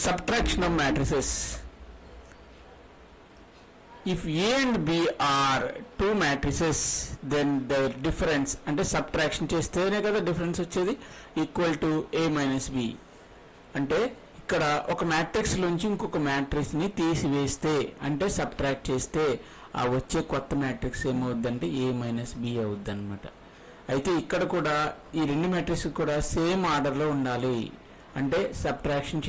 subtraction of matrices. If A and B are two matrices, then the difference అంటే subtraction చేస్తేనే కదా difference వచ్చేది, equal to A minus B. అంటే ఇక్కడ ఒక మ్యాట్రిక్స్ నుంచి ఇంకొక మ్యాట్రిక్స్ ని తీసివేస్తే అంటే సబ్ట్రాక్ట్ చేస్తే ఆ వచ్చే కొత్త మ్యాట్రిక్స్ ఏమవుద్దంటే A minus B అవుద్ది అనమాట. అయితే ఇక్కడ కూడా ఈ రెండు మ్యాట్రిక్స్ కూడా సేమ్ ఆర్డర్లో ఉండాలి. అంటే సబ్ట్రాక్షన్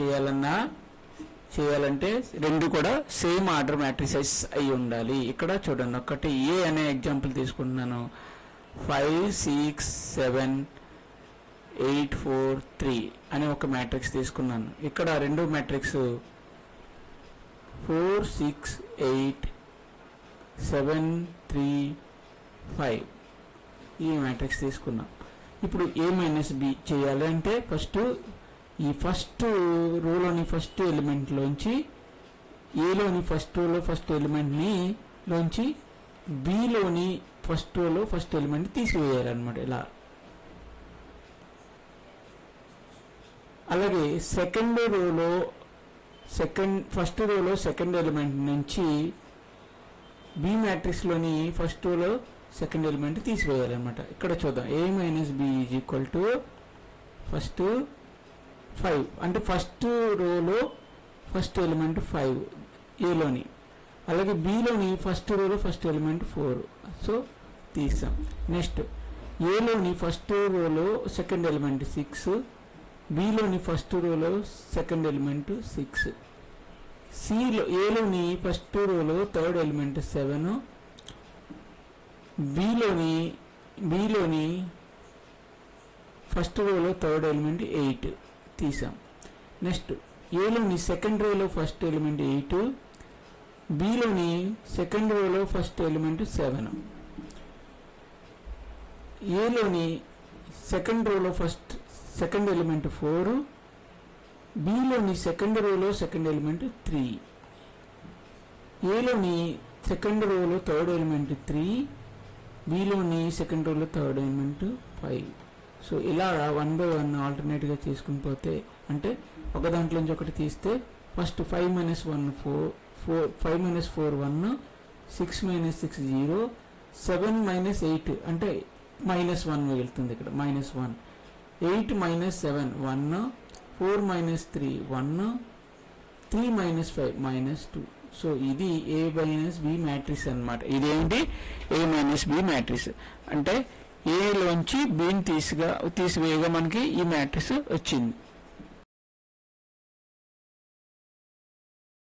చేయాలంటే రెండు కూడా సేమ్ ఆర్డర్ మ్యాట్రిసెస్ అయి ఉండాలి. ఇక్కడ చూడండి, ఒకటి ఏ అనే ఎగ్జాంపుల్ తీసుకుంటున్నాను. 5 6 7 8 4 3 అనే ఒక మ్యాట్రిక్స్ తీసుకున్నాను. ఇక్కడ రెండు మ్యాట్రిక్స్ 4 6 8 7 3 5 ఈ మ్యాట్రిక్స్ తీసుకున్నాం. ఇప్పుడు A మైనస్ B చేయాలి అంటే ఈ ఫస్ట్ రోలోని ఫస్ట్ ఎలిమెంట్ లోంచి ఏలోని ఫస్ట్ రోలో ఫస్ట్ ఎలిమెంట్ లోంచి బిలోని ఫస్ట్ రోలో ఫస్ట్ ఎలిమెంట్ తీసివేయాలన్నమాట. ఇలా అలాగే ఫస్ట్ రోలో సెకండ్ ఎలిమెంట్ నుంచి బి మ్యాట్రిక్స్ లోని ఫస్ట్ రోలో సెకండ్ ఎలిమెంట్ తీసివేయాలన్నమాట. ఇక్కడ చూద్దాం, A minus B is equal to first 5 అంటే ఫస్ట్ రోలో ఫస్ట్ ఎలిమెంట్ 5 ఏలోని, అలాగే బిలోని ఫస్ట్ రోలో ఫస్ట్ ఎలిమెంట్ 4. సో తీసాం. నెక్స్ట్ ఏలోని ఫస్ట్ రోలో సెకండ్ ఎలిమెంట్ 6, బిలోని ఫస్ట్ రోలో సెకండ్ ఎలిమెంట్ 6, ఏలోని ఫస్ట్ రోలో థర్డ్ ఎలిమెంట్ 7, బిలోని ఫస్ట్ రోలో థర్డ్ ఎలిమెంట్ 8 తీసాం. నెక్స్ట్ ఏలోని సెకండ్ రోలో ఫస్ట్ ఎలిమెంట్ 8, బిలోని సెకండ్ రోలో ఫస్ట్ ఎలిమెంట్ 7, ఏలోని సెకండ్ రోలో సెకండ్ ఎలిమెంట్ 4, బిలోని సెకండ్ రోలో సెకండ్ ఎలిమెంట్ 3, ఏలోని సెకండ్ రోలో థర్డ్ ఎలిమెంట్ 3, బిలోని సెకండ్ రోలో థర్డ్ ఎలిమెంట్ 5. సో ఇలా 1 by 1 ఆల్టర్నేట్గా తీసుకుని పోతే అంటే ఒక దాంట్లోంచి ఒకటి తీస్తే first 5 minus 1 4, 5 minus 4 1, 6 minus 6 0, 7 minus 8 అంటే -1 మిగులుతుంది. ఇక్కడ -1, 8 minus 7 1, 4 minus 3 1, 3 minus 5 -2. సో ఇది A minus B మ్యాట్రిక్స్ అన్నమాట. ఇదేంటి A minus B మ్యాట్రిక్స్ అంటే ఏలోంచి బిని తీసివేయగా మనకి ఈ మ్యాట్రిక్స్ వచ్చింది.